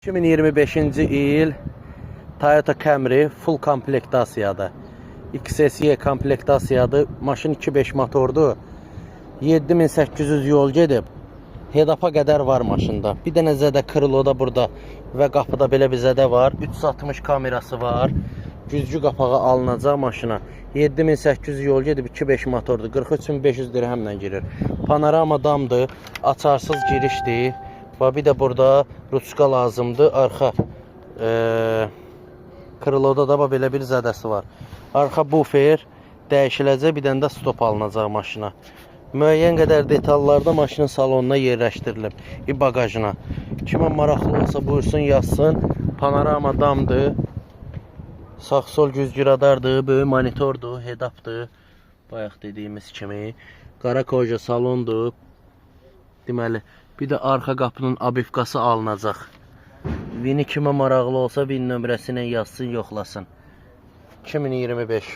2025-ci il Toyota Camry full komplektasiyadır. XSE komplektasiyadır. Maşın 2.5 motordur. 7800 yol gedib. Hedapa qədər var maşında. Bir dənə zədə krıloda burada və qapıda belə bir zədə var. 360 kamerası var. Güzgü qapağı alınacaq maşına. 7800 yol gedib, 2.5 motordur. 43500 dirhəmlə girir. Panorama damdır. Açarsız girişdir. Və bir də burada ruçka lazımdır. Arxa krıloda da belə bir zədəsi var. Arxa bufer dəyişiləcək. Bir dənə də stop alınacaq maşına. Müəyyən qədər detallarda maşının salonuna yerləşdirilib. Bagajına. Kimə maraqlı olsa buyursun, yazsın. Panorama damdır. Sağ-sol güzgü radardır. Böyük monitordur. Hedapdır. Bayaq dediyimiz kimi. Qara koja salondur. Deməli, bir də arxa qapının abifqası alınacaq. Vini kimə maraqlı olsa, vin nömrəsilə yazsın, yoxlasın. 2025.